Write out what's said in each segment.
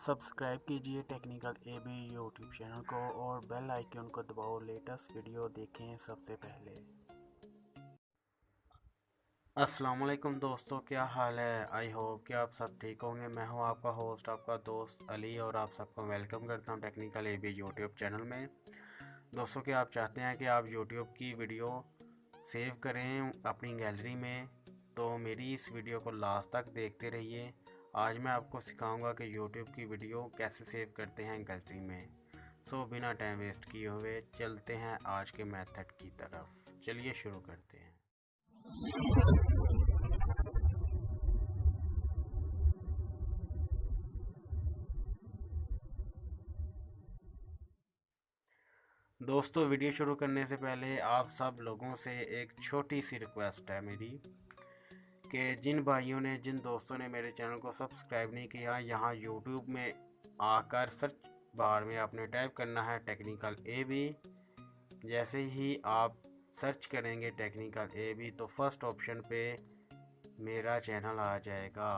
Subscribe कीजिए technical AB YouTube channel को और बेल आइकन को दबाओ। लेटेस्ट वीडियो देखें सबसे पहले। अस्सलाम वालेकुम दोस्तों, क्या हाल है। आई होप कि आप सब ठीक होंगे। मैं हूं आपका होस्ट, आपका दोस्त अली, और आप सबको वेलकम करता हूं टेक्निकल एबी यूट्यूब चैनल में। दोस्तों, क्या आप चाहते हैं कि आप यूट्यूब की वीडियो सेव करें अपनी गैलरी में, तो मेरी इस वीडियो को लास्ट तक देखते रहिए। आज मैं आपको सिखाऊंगा कि YouTube की वीडियो कैसे सेव करते हैं गैलरी में। बिना टाइम वेस्ट किए हुए चलते हैं आज के मेथड की तरफ। चलिए शुरू करते हैं। दोस्तों, वीडियो शुरू करने से पहले आप सब लोगों से एक छोटी सी रिक्वेस्ट है मेरी कि जिन भाइयों ने, जिन दोस्तों ने मेरे चैनल को सब्सक्राइब नहीं किया, यहाँ यूट्यूब में आकर सर्च बार में आपने टाइप करना है टेक्निकल एबी। जैसे ही आप सर्च करेंगे टेक्निकल एबी तो फर्स्ट ऑप्शन पे मेरा चैनल आ जाएगा।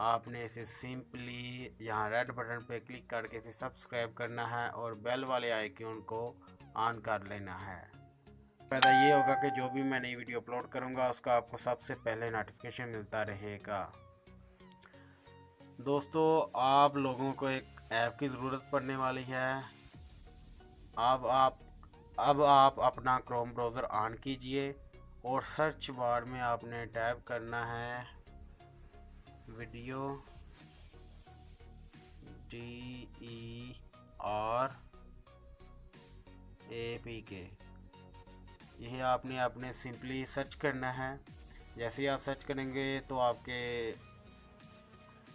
आपने इसे सिंपली यहाँ रेड बटन पे क्लिक करके इसे सब्सक्राइब करना है और बेल वाले आइकन को ऑन कर लेना है। फायदा ये होगा कि जो भी मैं नई वीडियो अपलोड करूँगा उसका आपको सबसे पहले नोटिफिकेशन मिलता रहेगा। दोस्तों, आप लोगों को एक ऐप की ज़रूरत पड़ने वाली है। अब आप अपना क्रोम ब्राउज़र ऑन कीजिए और सर्च बार में आपने टाइप करना है वीडियो DERAPK। यही आपने अपने सिंपली सर्च करना है। जैसे ही आप सर्च करेंगे तो आपके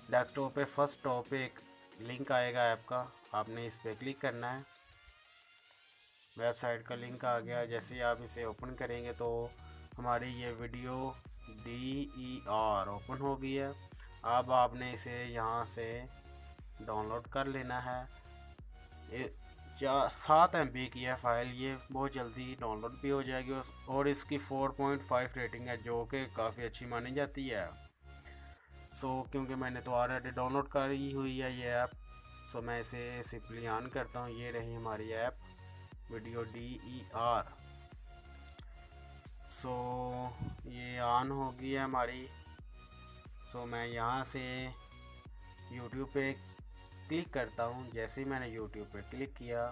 डेस्कटॉप पे फर्स्ट टॉप पे एक लिंक आएगा ऐप का, आपने इस पर क्लिक करना है। वेबसाइट का लिंक आ गया। जैसे ही आप इसे ओपन करेंगे तो हमारी ये वीडियो DER ओपन हो गई है। अब आपने इसे यहाँ से डाउनलोड कर लेना है। 7 MB की है फाइल, ये बहुत जल्दी डाउनलोड भी हो जाएगी और इसकी 4.5 रेटिंग है, जो कि काफ़ी अच्छी मानी जाती है। क्योंकि मैंने तो ऑलरेडी डाउनलोड करी हुई है ये ऐप, मैं इसे सिंपली ऑन करता हूँ। ये रही हमारी ऐप वीडियो DER। ये ऑन हो गई है हमारी। मैं यहाँ से YouTube पे क्लिक करता हूँ। जैसे ही मैंने YouTube पे क्लिक किया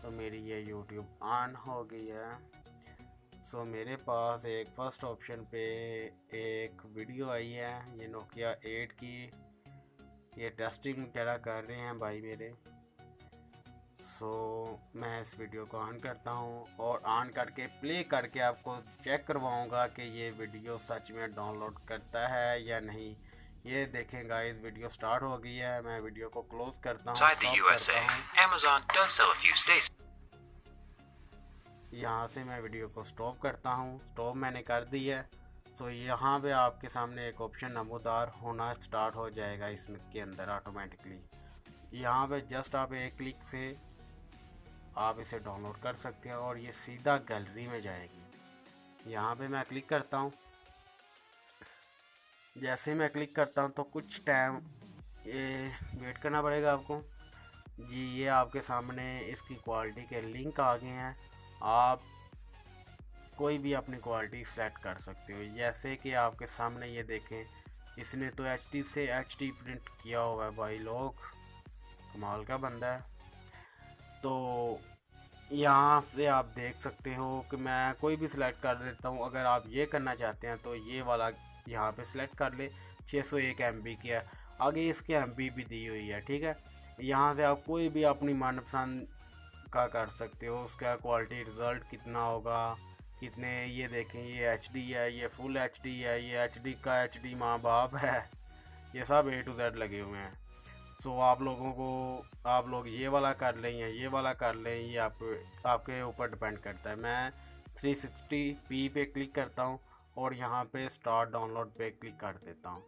तो मेरी ये YouTube ऑन हो गई है। मेरे पास एक फर्स्ट ऑप्शन पे एक वीडियो आई है, ये Nokia 8 की। ये टेस्टिंग वगैरह कर रहे हैं भाई मेरे। मैं इस वीडियो को ऑन करता हूँ और ऑन करके प्ले करके आपको चेक करवाऊँगा कि ये वीडियो सच में डाउनलोड करता है या नहीं। ये देखें गाइस, वीडियो स्टार्ट हो गई है। मैं वीडियो को क्लोज करता हूँ, स्टॉप करता हूँ। Amazon does sell a few stations. यहाँ से मैं वीडियो को स्टॉप करता हूँ। स्टॉप मैंने कर दी है। यहाँ पे आपके सामने एक ऑप्शन नमूदार होना स्टार्ट हो जाएगा इसके अंदर ऑटोमेटिकली। यहाँ पे जस्ट आप एक क्लिक से आप इसे डाउनलोड कर सकते हैं और ये सीधा गैलरी में जाएगी। यहाँ पे मैं क्लिक करता हूँ। जैसे मैं क्लिक करता हूँ तो कुछ टाइम ये वेट करना पड़ेगा आपको जी। ये आपके सामने इसकी क्वालिटी के लिंक आ गए हैं। आप कोई भी अपनी क्वालिटी सेलेक्ट कर सकते हो। जैसे कि आपके सामने ये देखें, इसने तो HD से HD प्रिंट किया हुआ है भाई, लोग कमाल का बंदा है। तो यहाँ से आप देख सकते हो कि मैं कोई भी सिलेक्ट कर देता हूँ। अगर आप ये करना चाहते हैं तो ये वाला यहाँ पे सिलेक्ट कर ले। 601 MB की है, आगे इसके MB भी दी हुई है, ठीक है। यहाँ से आप कोई भी अपनी मनपसंद का कर सकते हो। उसका क्वालिटी रिज़ल्ट कितना होगा, कितने, ये देखें ये HD है, ये फुल HD है, ये HD का HD माँ बाप है, ये सब A to Z लगे हुए हैं। आप लोगों को, आप लोग ये वाला कर लें या ये वाला कर लें, ये आपके ऊपर डिपेंड करता है। मैं 360p पे क्लिक करता हूँ और यहाँ पे स्टार्ट डाउनलोड पे क्लिक कर देता हूँ।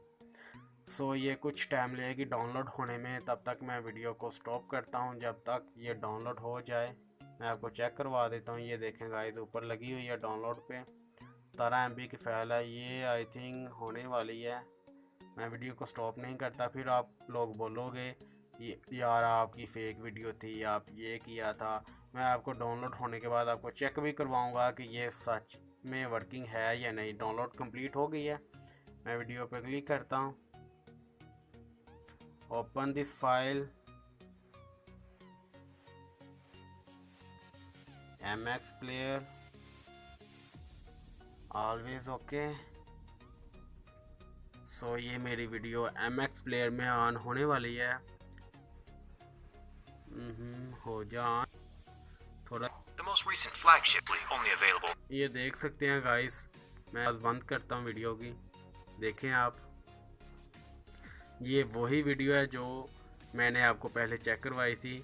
ये कुछ टाइम लगेगी डाउनलोड होने में, तब तक मैं वीडियो को स्टॉप करता हूँ। जब तक ये डाउनलोड हो जाए मैं आपको चेक करवा देता हूँ। ये देखें गाइस, ऊपर लगी हुई है डाउनलोड पे। 17 MB की फ़ाइल है, ये आई थिंक होने वाली है। मैं वीडियो को स्टॉप नहीं करता, फिर आप लोग बोलोगे यार आपकी फ़ेक वीडियो थी, आप ये किया था। मैं आपको डाउनलोड होने के बाद आपको चेक भी करवाऊंगा कि ये सच में वर्किंग है या नहीं। डाउनलोड कंप्लीट हो गई है। मैं वीडियो पे क्लिक करता हूँ, open this file, MX player always okay. So ये मेरी वीडियो MX प्लेयर में ऑन होने वाली है। हो जा थोड़ा। The most recent flagship only available. ये देख सकते हैं गाइस, मैं आज बंद करता हूँ वीडियो की। देखें आप, ये वही वीडियो है जो मैंने आपको पहले चेक करवाई थी।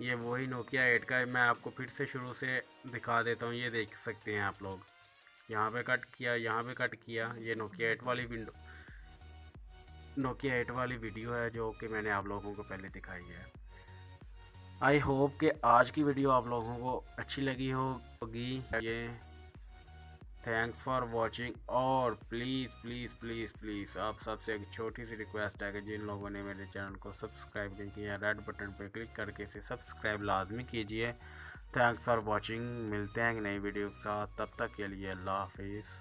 ये वही नोकिया 8 का है। मैं आपको फिर से शुरू से दिखा देता हूँ। ये देख सकते हैं आप लोग, यहाँ पे कट किया, यहाँ पे कट किया। ये नोकिया 8 वाली वीडियो है जो कि मैंने आप लोगों को पहले दिखाई है। आई होप कि आज की वीडियो आप लोगों को अच्छी लगी होगी। ये थैंक्स फॉर वॉचिंग। और प्लीज़ प्लीज़ प्लीज़ प्लीज़ आप सबसे एक छोटी सी रिक्वेस्ट है कि जिन लोगों ने मेरे चैनल को सब्सक्राइब नहीं किया, रेड बटन पर क्लिक करके इसे सब्सक्राइब लाजमी कीजिए। Thanks for watching. मिलते हैं एक नई वीडियो के साथ, तब तक के लिए अल्लाह हाफिज़।